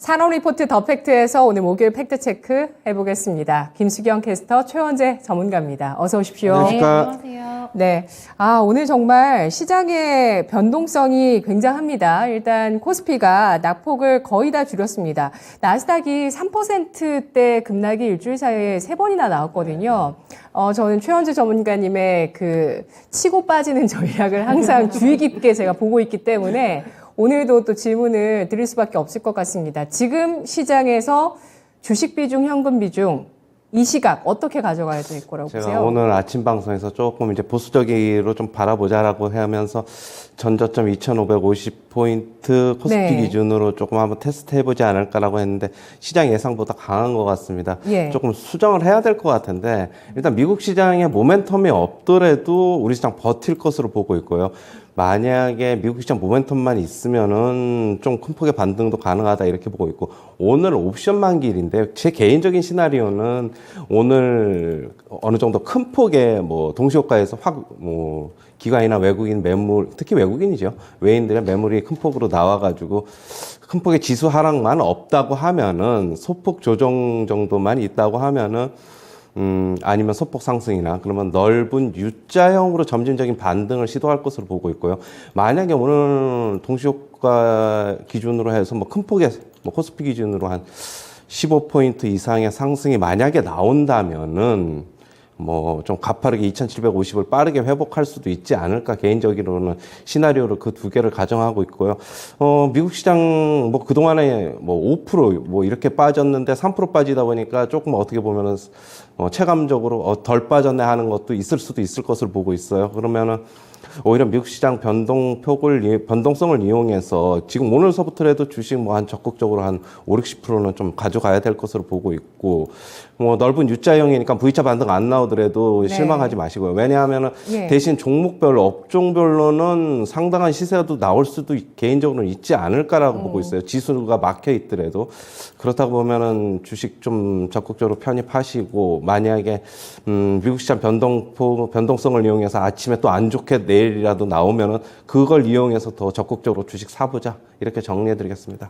산업 리포트 더 팩트에서 오늘 목요일 팩트 체크 해보겠습니다. 김수경 캐스터, 최원재 전문가입니다. 어서 오십시오. 네, 안녕하세요. 네. 오늘 정말 시장의 변동성이 굉장합니다. 일단 코스피가 낙폭을 거의 다 줄였습니다. 나스닥이 3%대 급락이 일주일 사이에 3번이나 나왔거든요. 저는 최원재 전문가님의 그 치고 빠지는 전략을 항상 주의 깊게 제가 보고 있기 때문에 오늘도 또 질문을 드릴 수밖에 없을 것 같습니다. 지금 시장에서 주식 비중, 현금 비중, 이 시각 어떻게 가져가야 될 거라고 제가 보세요? 오늘 아침 방송에서 조금 이제 보수적으로 좀 바라보자라고 하면서 전저점 2,550포인트 코스피 네. 기준으로 조금 한번 테스트 해보지 않을까라고 했는데 시장 예상보다 강한 것 같습니다. 예. 조금 수정을 해야 될 것 같은데 일단 미국 시장에 모멘텀이 없더라도 우리 시장 버틸 것으로 보고 있고요. 만약에 미국 시장 모멘텀만 있으면은 좀 큰 폭의 반등도 가능하다 이렇게 보고 있고 오늘 옵션 만기일인데 제 개인적인 시나리오는 오늘 어느 정도 큰 폭의 뭐 동시효과에서 기관이나 외국인 매물, 특히 외국인이죠. 외인들의 매물이 큰 폭으로 나와가지고 큰 폭의 지수 하락만 없다고 하면은 소폭 조정 정도만 있다고 하면은 아니면 소폭 상승이나 그러면 넓은 U자형으로 점진적인 반등을 시도할 것으로 보고 있고요. 만약에 오늘 동시효과 기준으로 해서 뭐 큰 폭의 코스피 기준으로 한 15포인트 이상의 상승이 만약에 나온다면은 좀 가파르게 2,750을 빠르게 회복할 수도 있지 않을까 개인적으로는 시나리오를 그 두 개를 가정하고 있고요. 미국 시장 그동안에 5% 이렇게 빠졌는데 3% 빠지다 보니까 조금 어떻게 보면은 체감적으로 덜 빠졌네 하는 것도 있을 수도 있을 것으로 보고 있어요. 그러면은 오히려 미국 시장 변동성을 이용해서 지금 오늘서부터라도 주식 한 적극적으로 한 5, 60%는 좀 가져가야 될 것으로 보고 있고 넓은 U자형이니까 V자 반등 안 나오더라도 네. 실망하지 마시고요. 왜냐하면은 예. 대신 종목별로 업종별로는 상당한 시세도 나올 수도 개인적으로는 있지 않을까라고 보고 있어요. 지수가 막혀 있더라도 그렇다고 보면은 주식 좀 적극적으로 편입하시고 만약에 미국 시장 변동성을 이용해서 아침에 또 안 좋게 내일이라도 나오면은 그걸 이용해서 더 적극적으로 주식 사보자 이렇게 정리해드리겠습니다.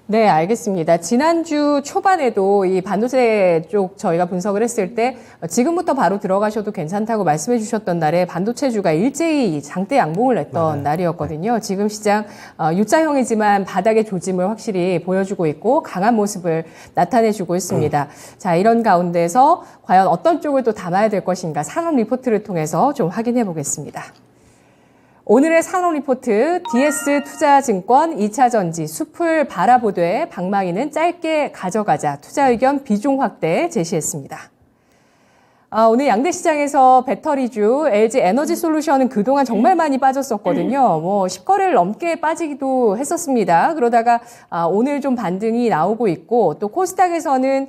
네, 알겠습니다. 지난주 초반에도 이 반도체 쪽 저희가 분석을 했을 때 지금부터 바로 들어가셔도 괜찮다고 말씀해 주셨던 날에 반도체주가 일제히 장대 양봉을 냈던 날이었거든요. 지금 시장 U자형이지만 바닥의 조짐을 확실히 보여주고 있고 강한 모습을 나타내주고 있습니다. 자, 이런 가운데서 과연 어떤 쪽을 또 담아야 될 것인가 산업 리포트를 통해서 좀 확인해 보겠습니다. 오늘의 산업 리포트 DS투자증권 2차전지 숲을 바라보되 방망이는 짧게 가져가자 투자 의견 비중 확대 제시했습니다. 오늘 양대 시장에서 배터리주 LG 에너지 솔루션은 그동안 정말 많이 빠졌었거든요. 10거래를 넘게 빠지기도 했었습니다. 그러다가 오늘 좀 반등이 나오고 있고 또 코스닥에서는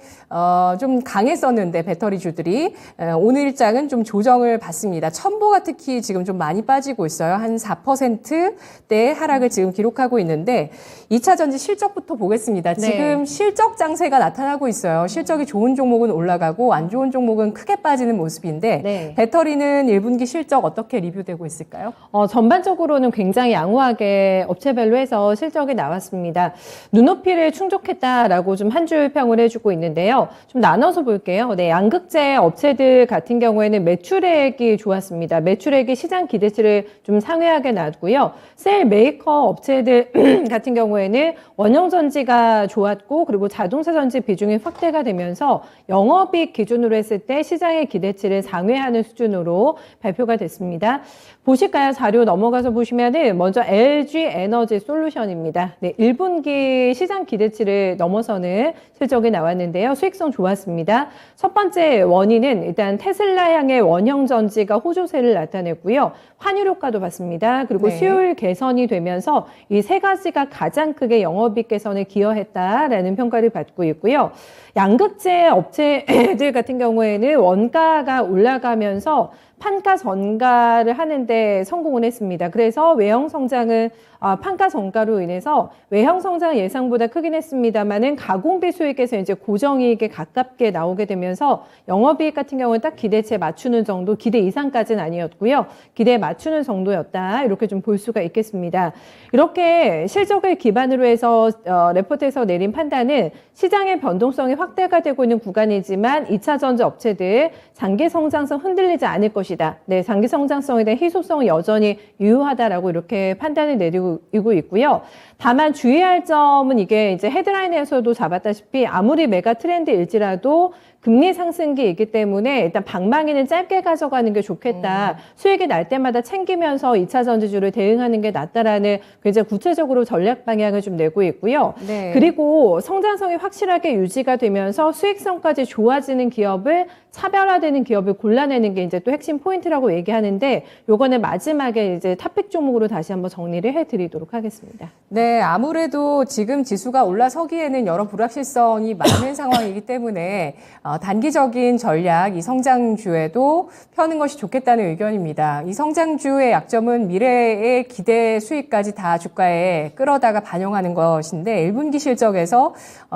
좀 강했었는데 배터리주들이 오늘 일장은 좀 조정을 받습니다. 첨보가 특히 지금 좀 많이 빠지고 있어요. 한 4%대 하락을 지금 기록하고 있는데 2차 전지 실적부터 보겠습니다. 네. 지금 실적 장세가 나타나고 있어요. 실적이 좋은 종목은 올라가고 안 좋은 종목은 크게 빠지는 모습인데 네. 배터리는 1분기 실적 어떻게 리뷰되고 있을까요? 전반적으로는 굉장히 양호하게 업체별로 해서 실적이 나왔습니다. 눈높이를 충족했다라고 좀 한 줄 평을 해주고 있는데요. 좀 나눠서 볼게요. 네, 양극재 업체들 같은 경우에는 매출액이 좋았습니다. 매출액이 시장 기대치를 좀 상회하게 놨고요. 셀 메이커 업체들 같은 경우에는 원형 전지가 좋았고 그리고 자동차 전지 비중이 확대가 되면서 영업이익 기준으로 했을 때 시장의 기대치를 상회하는 수준으로 발표가 됐습니다. 보실까요? 자료 넘어가서 보시면은 먼저 LG 에너지 솔루션입니다. 네, 1분기 시장 기대치를 넘어서는 실적이 나왔는데요. 수익성 좋았습니다. 첫 번째 원인은 일단 테슬라 향의 원형 전지가 호조세를 나타냈고요. 환율 효과도 봤습니다. 그리고 네. 수요일 개선이 되면서 이 세 가지가 가장 크게 영업이익 개선에 기여했다라는 평가를 받고 있고요. 양극재 업체들 같은 경우에는 원가가 올라가면서 판가 전가를 하는데 성공을 했습니다. 그래서 외형 성장은 판가 전가로 인해서 외형 성장 예상보다 크긴 했습니다만은 가공비 수익에서 이제 고정이익에 가깝게 나오게 되면서 영업이익 같은 경우는 딱 기대치에 맞추는 정도, 기대 이상까지는 아니었고요. 기대에 맞추는 정도였다. 이렇게 좀 볼 수가 있겠습니다. 이렇게 실적을 기반으로 해서 레포트에서 내린 판단은 시장의 변동성이 확대가 되고 있는 구간이지만 2차 전지 업체들 장기 성장성 흔들리지 않을 것이다. 네, 장기 성장성에 대한 희소성은 여전히 유효하다라고 이렇게 판단을 내리고 있고요. 다만 주의할 점은 이게 이제 헤드라인에서도 잡았다시피 아무리 메가 트렌드일지라도 금리 상승기이기 때문에 일단 방망이는 짧게 가져가는 게 좋겠다. 수익이 날 때마다 챙기면서 2차 전지주를 대응하는 게 낫다라는 굉장히 구체적으로 전략 방향을 좀 내고 있고요. 네. 그리고 성장성이 확실하게 유지가 되면서 수익성까지 좋아지는 기업을 차별화되는 기업을 골라내는 게 이제 또 핵심 포인트라고 얘기하는데 요거는 마지막에 이제 탑픽 종목으로 다시 한번 정리를 해드리도록 하겠습니다. 네, 아무래도 지금 지수가 올라서기에는 여러 불확실성이 많은 상황이기 때문에 단기적인 전략, 이 성장주에도 펴는 것이 좋겠다는 의견입니다. 이 성장주의 약점은 미래의 기대 수익까지 다 주가에 끌어다가 반영하는 것인데 1분기 실적에서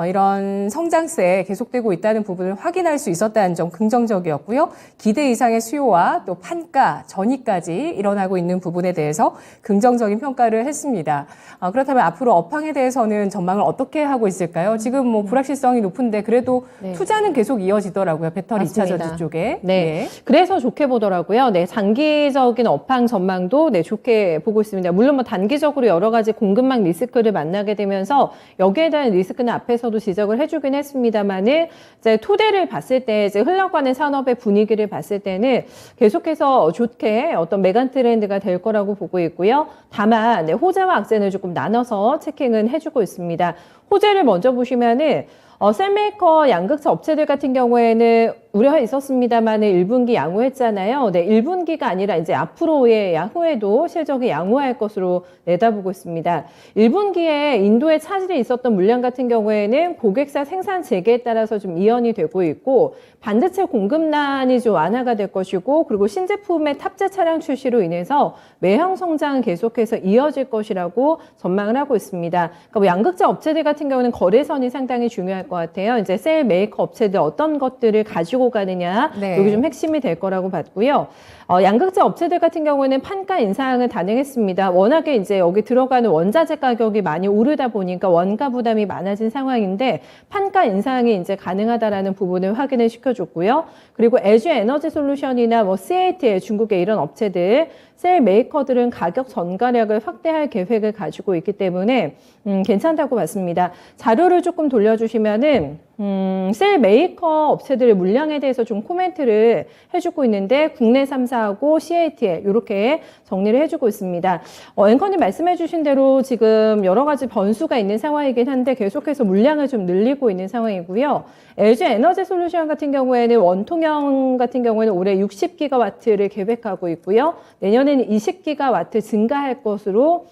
이런 성장세 계속되고 있다는 부분을 확인할 수 있었다는 점 긍정적이었고요. 기대 이상의 수요와 또 판가, 전이까지 일어나고 있는 부분에 대해서 긍정적인 평가를 했습니다. 그렇다면 앞으로 업황에 대해서는 전망을 어떻게 하고 있을까요? 지금 뭐 불확실성이 높은데 그래도 네. 투자는 계속 이어지더라고요. 배터리 맞습니다. 2차 전지 쪽에. 네. 예. 그래서 좋게 보더라고요. 네. 장기적인 업황 전망도 네, 좋게 보고 있습니다. 물론 뭐 단기적으로 여러 가지 공급망 리스크를 만나게 되면서 여기에 대한 리스크는 앞에서도 지적을 해주긴 했습니다만은 이제 토대를 봤을 때 이제 흘러가는 산업의 분위기를 봤을 때는 계속해서 좋게 어떤 메가 트렌드가 될 거라고 보고 있고요. 다만 네, 호재와 악재는 조금 나눠서 체킹은 해주고 있습니다. 호재를 먼저 보시면은 셀메이커 양극재 업체들 같은 경우에는 우려가 있었습니다만은 1분기 양호했잖아요. 네, 1분기가 아니라 이제 앞으로의 향후에도 실적이 양호할 것으로 내다보고 있습니다. 1분기에 인도에 차질이 있었던 물량 같은 경우에는 고객사 생산 재개에 따라서 좀 이연이 되고 있고 반도체 공급난이 좀 완화가 될 것이고 그리고 신제품의 탑재 차량 출시로 인해서 외형 성장은 계속해서 이어질 것이라고 전망을 하고 있습니다. 그러니까 뭐 양극재 업체들 같은 경우는 거래선이 상당히 중요할 것 같아요. 이제 셀 메이커 업체들 어떤 것들을 가지고 가느냐 네. 여기 좀 핵심이 될 거라고 봤고요. 양극재 업체들 같은 경우는 판가 인상을 단행했습니다. 워낙에 이제 여기 들어가는 원자재 가격이 많이 오르다 보니까 원가 부담이 많아진 상황인데 판가 인상이 이제 가능하다라는 부분을 확인을 시켜줬고요. 그리고 에듀 에너지 솔루션이나 뭐 CATL 중국의 이런 업체들 셀 메이커들은 가격 전가력을 확대할 계획을 가지고 있기 때문에 괜찮다고 봤습니다. 자료를 조금 돌려주시면은 셀 메이커 업체들의 물량에 대해서 좀 코멘트를 해주고 있는데 국내 3사하고 CATL 이렇게 정리를 해주고 있습니다. 앵커님 말씀해주신 대로 지금 여러 가지 변수가 있는 상황이긴 한데 계속해서 물량을 좀 늘리고 있는 상황이고요. LG 에너지 솔루션 같은 경우에는 원통형 같은 경우에는 올해 60기가와트를 계획하고 있고요. 내년에는 20기가와트 증가할 것으로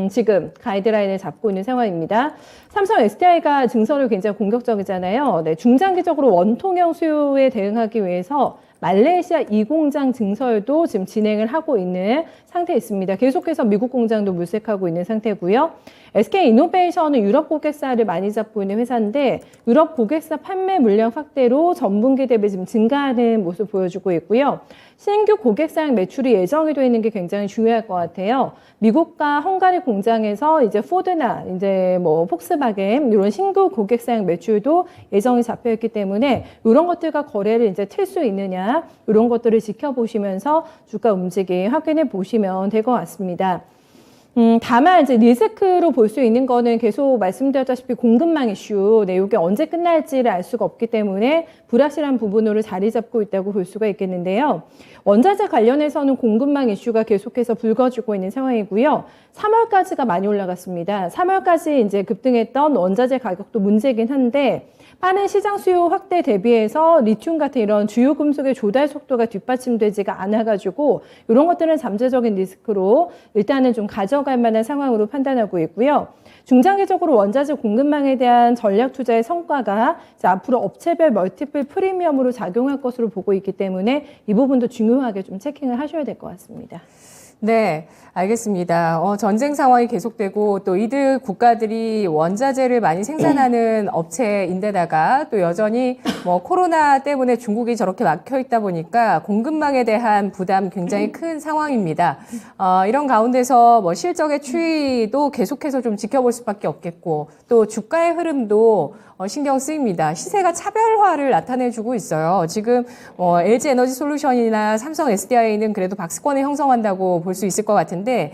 지금 가이드라인을 잡고 있는 상황입니다. 삼성 SDI가 증설을 굉장히 공격적이잖아요. 네, 중장기적으로 원통형 수요에 대응하기 위해서 말레이시아 2공장 증설도 지금 진행을 하고 있는 상태에 있습니다. 계속해서 미국 공장도 물색하고 있는 상태고요. SK이노베이션은 유럽 고객사를 많이 잡고 있는 회사인데 유럽 고객사 판매 물량 확대로 전분기 대비 지금 증가하는 모습 보여주고 있고요. 신규 고객사양 매출이 예정이 되어 있는 게 굉장히 중요할 것 같아요. 미국과 헝가리 공장에서 이제 포드나 이제 뭐 폭스바겐 이런 신규 고객사양 매출도 예정이 잡혀 있기 때문에 이런 것들과 거래를 이제 틀 수 있느냐 이런 것들을 지켜보시면서 주가 움직임 확인해 보시면 될 것 같습니다. 다만 이제 리스크로 볼 수 있는 거는 계속 말씀드렸다시피 공급망 이슈, 네, 이게 언제 끝날지를 알 수가 없기 때문에 불확실한 부분으로 자리 잡고 있다고 볼 수가 있겠는데요. 원자재 관련해서는 공급망 이슈가 계속해서 불거지고 있는 상황이고요. 3월까지가 많이 올라갔습니다. 3월까지 이제 급등했던 원자재 가격도 문제긴 한데 빠른 시장 수요 확대 대비해서 리튬 같은 이런 주요 금속의 조달 속도가 뒷받침되지가 않아가지고 이런 것들은 잠재적인 리스크로 일단은 좀 가져가 이어갈 만한 상황으로 판단하고 있고요. 중장기적으로 원자재 공급망에 대한 전략 투자의 성과가 이제 앞으로 업체별 멀티플 프리미엄으로 작용할 것으로 보고 있기 때문에 이 부분도 중요하게 좀 체킹을 하셔야 될 것 같습니다. 네, 알겠습니다. 전쟁 상황이 계속되고 또 이들 국가들이 원자재를 많이 생산하는 업체인데다가 또 여전히 뭐 코로나 때문에 중국이 저렇게 막혀 있다 보니까 공급망에 대한 부담 굉장히 큰 상황입니다. 이런 가운데서 뭐 실적의 추이도 계속해서 좀 지켜볼 수밖에 없겠고 또 주가의 흐름도 신경 쓰입니다. 시세가 차별화를 나타내주고 있어요. 지금 LG 에너지 솔루션이나 삼성 SDI는 그래도 박스권을 형성한다고 볼 수 있을 것 같은데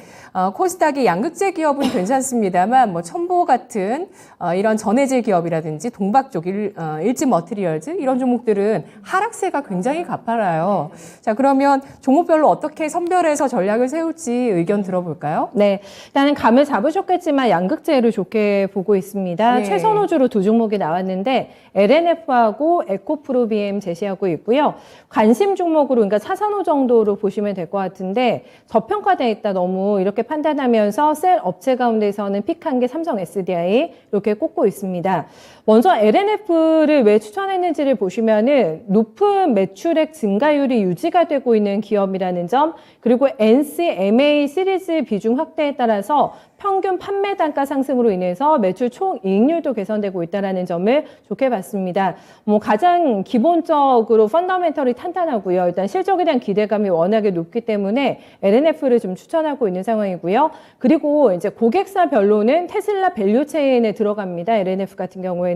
코스닥이 양극재 기업은 괜찮습니다만 뭐 첨보 같은 이런 전해질 기업이라든지 동박 쪽 일진 머티리얼즈 이런 종목들은 하락세가 굉장히 가파라요. 자, 그러면 종목별로 어떻게 선별해서 전략을 세울지 의견 들어볼까요? 네, 일단은 감을 잡으셨겠지만 양극재를 좋게 보고 있습니다. 네. 최선호주로 두 종목이 나왔는데 LNF하고 에코프로비엠 제시하고 있고요. 관심 종목으로 그러니까 차선호 정도로 보시면 될 것 같은데 저평가되어 있다 너무 이렇게 판단하면서 셀 업체 가운데서는 픽한 게 삼성 SDI 이렇게 꼽고 있습니다. 먼저 LNF를 왜 추천했는지를 보시면은 높은 매출액 증가율이 유지가 되고 있는 기업이라는 점, 그리고 NCMA 시리즈 비중 확대에 따라서 평균 판매 단가 상승으로 인해서 매출 총 이익률도 개선되고 있다는 점을 좋게 봤습니다. 뭐 가장 기본적으로 펀더멘털이 탄탄하고요. 일단 실적에 대한 기대감이 워낙에 높기 때문에 LNF를 좀 추천하고 있는 상황이고요. 그리고 이제 고객사별로는 테슬라 밸류 체인에 들어갑니다. LNF 같은 경우에는.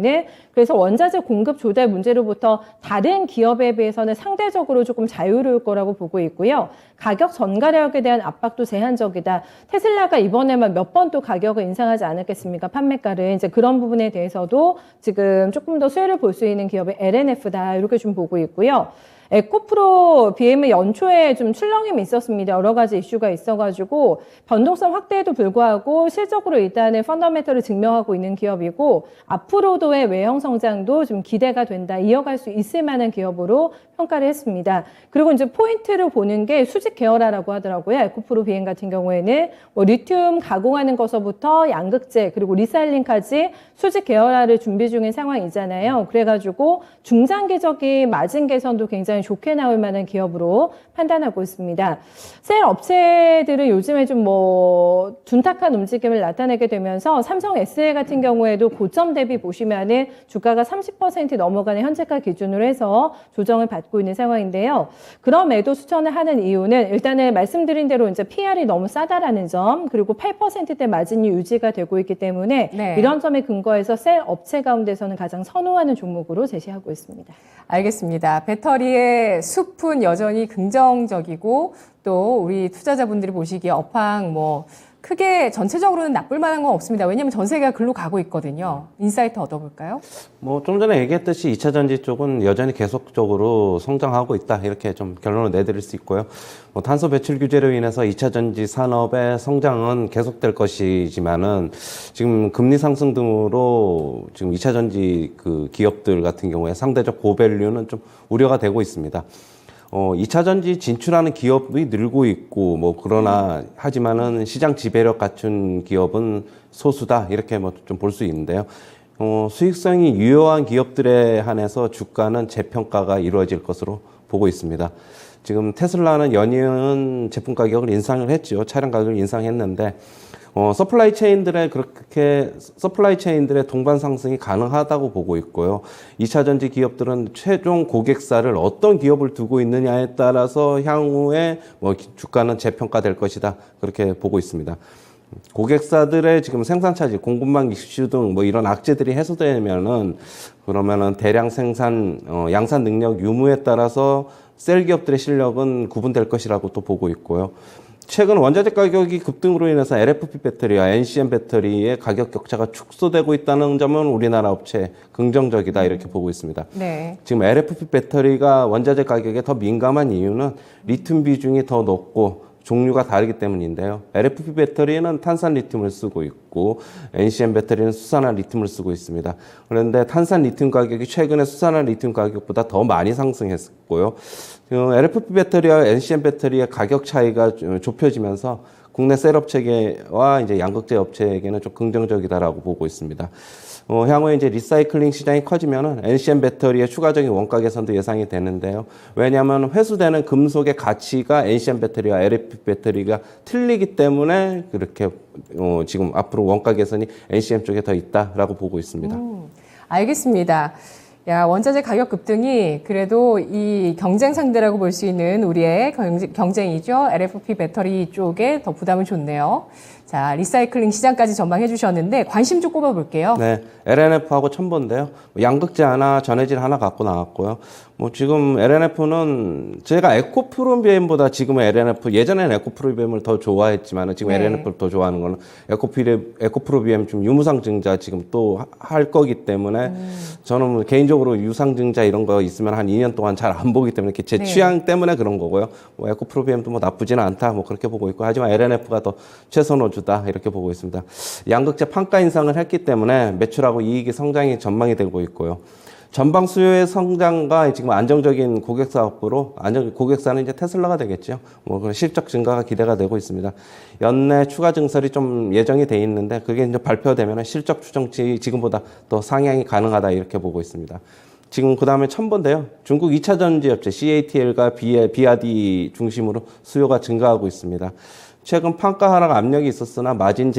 그래서 원자재 공급 조달 문제로부터 다른 기업에 비해서는 상대적으로 조금 자유로울 거라고 보고 있고요. 가격 전가력에 대한 압박도 제한적이다. 테슬라가 이번에만 몇 번 또 가격을 인상하지 않았겠습니까? 판매가를. 이제 그런 부분에 대해서도 지금 조금 더 수혜를 볼 수 있는 기업이 LNF다. 이렇게 좀 보고 있고요. 에코프로 BM의 연초에 좀 출렁임이 있었습니다. 여러 가지 이슈가 있어가지고 변동성 확대에도 불구하고 실적으로 일단은 펀더멘털을 증명하고 있는 기업이고 앞으로도의 외형 성장도 좀 기대가 된다. 이어갈 수 있을 만한 기업으로 평가를 했습니다. 그리고 이제 포인트를 보는 게 수직 계열화라고 하더라고요. 에코프로 BM 같은 경우에는 뭐 리튬 가공하는 것서부터 양극재 그리고 리사일링까지 수직 계열화를 준비 중인 상황이잖아요. 그래가지고 중장기적인 마진 개선도 굉장히 좋게 나올 만한 기업으로 판단하고 있습니다. 셀 업체들은 요즘에 좀 뭐 둔탁한 움직임을 나타내게 되면서 삼성 SL 같은 경우에도 고점 대비 보시면은 주가가 30% 넘어가는 현재가 기준으로 해서 조정을 받고 있는 상황인데요. 그럼에도 추천을 하는 이유는 일단은 말씀드린 대로 이제 PR이 너무 싸다라는 점, 그리고 8%대 마진이 유지가 되고 있기 때문에 네. 이런 점에 근거해서 셀 업체 가운데서는 가장 선호하는 종목으로 제시하고 있습니다. 알겠습니다. 배터리의 숲은 여전히 긍정적이고 또 우리 투자자분들이 보시기에 업황 뭐 크게 전체적으로는 나쁠 만한 건 없습니다. 왜냐하면 전 세계가 글로 가고 있거든요. 인사이트 얻어볼까요? 뭐 좀 전에 얘기했듯이 2차 전지 쪽은 여전히 계속적으로 성장하고 있다 이렇게 좀 결론을 내드릴 수 있고요. 뭐 탄소 배출 규제로 인해서 2차 전지 산업의 성장은 계속될 것이지만은 지금 금리 상승 등으로 지금 2차 전지 그 기업들 같은 경우에 상대적 고밸류는 좀 우려가 되고 있습니다. 2차 전지 진출하는 기업이 늘고 있고, 뭐, 그러나, 하지만은 시장 지배력 갖춘 기업은 소수다. 이렇게 뭐 좀 볼 수 있는데요. 수익성이 유효한 기업들에 한해서 주가는 재평가가 이루어질 것으로 보고 있습니다. 지금 테슬라는 연이은 제품 가격을 인상을 했죠. 차량 가격을 인상했는데, 서플라이 체인들의 동반 상승이 가능하다고 보고 있고요. 2차 전지 기업들은 최종 고객사를 어떤 기업을 두고 있느냐에 따라서 향후에 뭐 주가는 재평가될 것이다. 그렇게 보고 있습니다. 고객사들의 지금 생산 차질, 공급망 이슈 등 뭐 이런 악재들이 해소되면은 그러면은 대량 생산, 양산 능력 유무에 따라서 셀 기업들의 실력은 구분될 것이라고 또 보고 있고요. 최근 원자재 가격이 급등으로 인해서 LFP 배터리와 NCM 배터리의 가격 격차가 축소되고 있다는 점은 우리나라 업체에 긍정적이다 이렇게 보고 있습니다. 네. 지금 LFP 배터리가 원자재 가격에 더 민감한 이유는 리튬 비중이 더 높고 종류가 다르기 때문인데요. LFP 배터리는 탄산 리튬을 쓰고 있고 NCM 배터리는 수산화 리튬을 쓰고 있습니다. 그런데 탄산 리튬 가격이 최근에 수산화 리튬 가격보다 더 많이 상승했고요. LFP 배터리와 NCM 배터리의 가격 차이가 좁혀지면서 국내 셀 업체와 이제 양극재 업체에게는 좀 긍정적이다라고 보고 있습니다. 향후에 이제 리사이클링 시장이 커지면은 NCM 배터리의 추가적인 원가 개선도 예상이 되는데요. 왜냐하면 회수되는 금속의 가치가 NCM 배터리와 LFP 배터리가 틀리기 때문에 그렇게 지금 앞으로 원가 개선이 NCM 쪽에 더 있다라고 보고 있습니다. 알겠습니다. 야, 원자재 가격 급등이 그래도 이 경쟁 상대라고 볼 수 있는 우리의 경쟁이죠. LFP 배터리 쪽에 더 부담을 줬네요. 자, 리사이클링 시장까지 전망해 주셨는데 관심 좀 꼽아볼게요. 네, LNF하고 첨보인데요. 양극재 하나, 전해질 하나 갖고 나왔고요. 지금 LNF는 제가 에코프로비엠보다 지금은 LNF, 예전에는 에코프로비엠을 더 좋아했지만 지금 네. LNF를 더 좋아하는 거는 에코프로비엠 좀 유무상증자 지금 또 할 거기 때문에 저는 개인적으로 유상증자 이런 거 있으면 한 2년 동안 잘 안 보기 때문에 제 네. 취향 때문에 그런 거고요. 에코프로비엠도 나쁘지는 않다 그렇게 보고 있고 하지만 LNF가 더 최선호주다 이렇게 보고 있습니다. 양극재 판가 인상을 했기 때문에 매출하고 이익이 성장이 전망이 되고 있고요. 전방 수요의 성장과 지금 안정적인 고객사 확보로 고객사는 이제 테슬라가 되겠죠. 그런 실적 증가가 기대가 되고 있습니다. 연내 추가 증설이 좀 예정이 돼 있는데 그게 이제 발표되면 실적 추정치 지금보다 더 상향이 가능하다 이렇게 보고 있습니다. 지금 그 다음에 첨보인데요. 중국 2차 전지 업체 CATL과 BRD 중심으로 수요가 증가하고 있습니다. 최근 판가 하락 압력이 있었으나 마진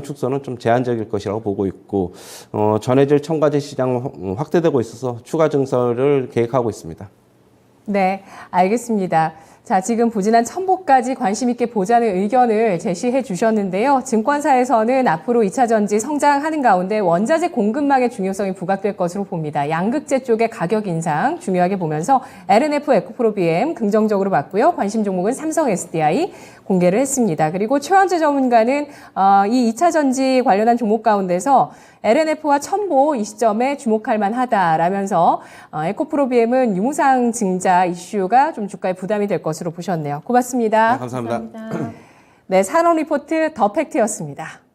축소는 좀 제한적일 것이라고 보고 있고, 전해질 첨가제 시장 확대되고 있어서 추가 증설을 계획하고 있습니다. 네, 알겠습니다. 자, 지금 부진한 첨보까지 관심 있게 보자는 의견을 제시해 주셨는데요. 증권사에서는 앞으로 2차 전지 성장하는 가운데 원자재 공급망의 중요성이 부각될 것으로 봅니다. 양극재 쪽의 가격 인상 중요하게 보면서 LNF 에코프로비엠 긍정적으로 봤고요. 관심 종목은 삼성 SDI 공개를 했습니다. 그리고 최원재 전문가는 이 2차 전지 관련한 종목 가운데서 LNF와 첨보 이 시점에 주목할 만하다라면서 에코프로비엠은 유무상 증자 이슈가 좀 주가에 부담이 될 것으로 보셨네요. 고맙습니다. 네, 감사합니다. 감사합니다. 네, 산업 리포트 더 팩트였습니다.